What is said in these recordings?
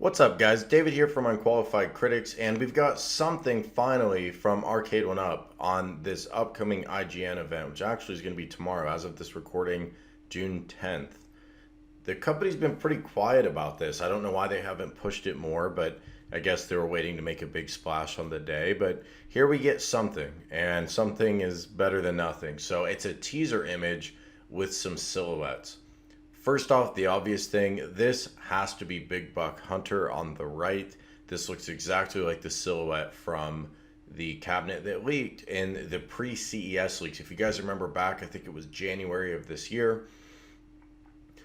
What's up, guys? David here from Unqualified Critics, and we've got something finally from Arcade1up on this upcoming IGN event, which actually is going to be tomorrow as of this recording, June 10th. The company's been pretty quiet about this. I don't know why they haven't pushed it more, but I guess they were waiting to make a big splash on the day. But here we get something, and something is better than nothing. So it's a teaser image with some silhouettes. First off, the obvious thing, this has to be Big Buck Hunter on the right. This looks exactly like the silhouette from the cabinet that leaked in the pre-CES leaks. If you guys remember back, I think it was January of this year,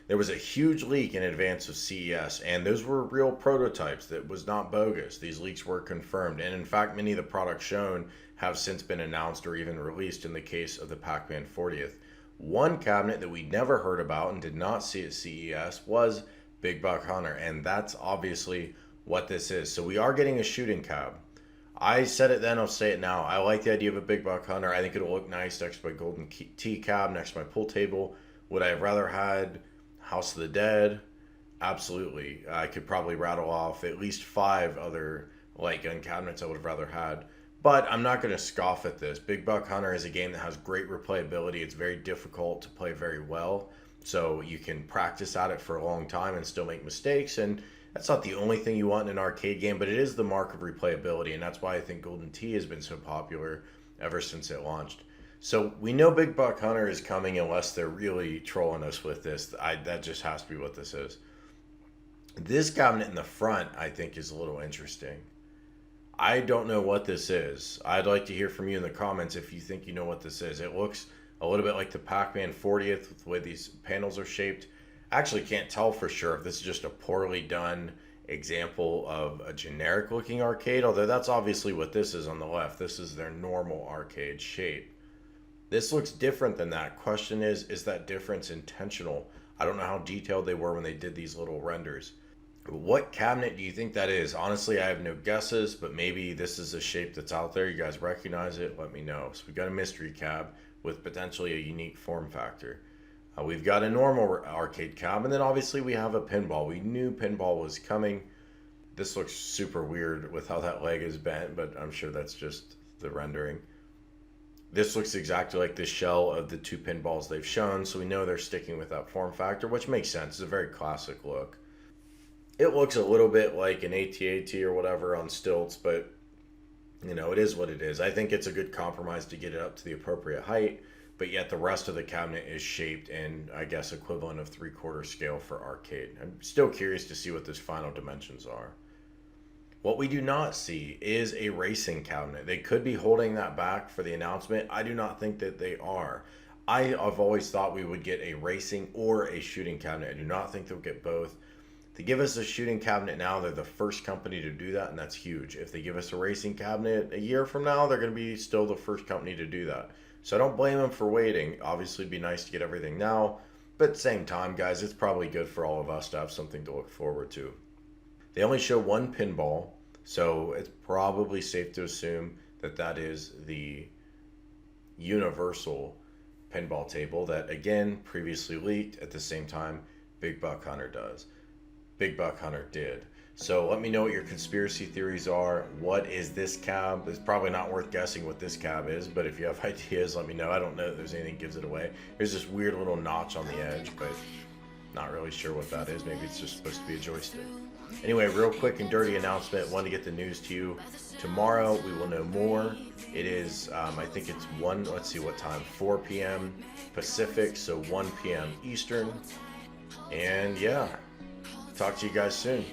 there was a huge leak in advance of CES, and those were real prototypes. That was not bogus. These leaks were confirmed, and in fact, many of the products shown have since been announced or even released in the case of the Pac-Man 40th. One cabinet that we never heard about and did not see at CES was Big Buck Hunter, and that's obviously what this is. So we are getting a shooting cab. I said it then, I'll say it now. I like the idea of a Big Buck Hunter. I think it'll look nice next to my Golden Tea cab, next to my pool table. Would I have rather had House of the Dead? Absolutely. I could probably rattle off at least 5 other light gun cabinets I would have rather had. But I'm not going to scoff at this. Big Buck Hunter is a game that has great replayability. It's very difficult to play very well. So you can practice at it for a long time and still make mistakes. And that's not the only thing you want in an arcade game, but it is the mark of replayability. And that's why I think Golden Tee has been so popular ever since it launched. So we know Big Buck Hunter is coming unless they're really trolling us with this. That just has to be what this is. This cabinet in the front, I think, is a little interesting. I don't know what this is. I'd like to hear from you in the comments if you think you know what this is. It looks a little bit like the Pac-Man 40th with the way these panels are shaped. I actually can't tell for sure if this is just a poorly done example of a generic looking arcade, although that's obviously what this is on the left. This is their normal arcade shape. This looks different than that. Question is that difference intentional? I don't know how detailed they were when they did these little renders. What cabinet do you think that is? Honestly, I have no guesses, but maybe this is a shape that's out there. You guys recognize it? Let me know. So we got a mystery cab with potentially a unique form factor. We've got a normal arcade cab, and then obviously we have a pinball. We knew pinball was coming. This looks super weird with how that leg is bent, but I'm sure that's just the rendering. This looks exactly like the shell of the 2 pinballs they've shown, so we know they're sticking with that form factor, which makes sense. It's a very classic look. It looks a little bit like an AT-AT or whatever on stilts, but you know, it is what it is. I think it's a good compromise to get it up to the appropriate height, but yet the rest of the cabinet is shaped in, I guess, equivalent of 3/4 scale for arcade. I'm still curious to see what those final dimensions are. What we do not see is a racing cabinet. They could be holding that back for the announcement. I do not think that they are. I've always thought we would get a racing or a shooting cabinet. I do not think they'll get both. They give us a shooting cabinet now, they're the first company to do that, and that's huge. If they give us a racing cabinet a year from now, they're going to be still the first company to do that. So I don't blame them for waiting. Obviously, it'd be nice to get everything now, but at the same time, guys, it's probably good for all of us to have something to look forward to. They only show one pinball, so it's probably safe to assume that that is the universal pinball table that, again, previously leaked at the same time Big Buck Hunter does. Big Buck Hunter did. So let me know what your conspiracy theories are. What is this cab? It's probably not worth guessing what this cab is, but if you have ideas, let me know. I don't know that there's anything that gives it away. There's this weird little notch on the edge, but not really sure what that is. Maybe it's just supposed to be a joystick. Anyway, real quick and dirty announcement. Wanted to get the news to you. Tomorrow we will know more. It is, I think it's let's see what time, 4 p.m. Pacific, so 1 p.m. Eastern. And yeah. Talk to you guys soon.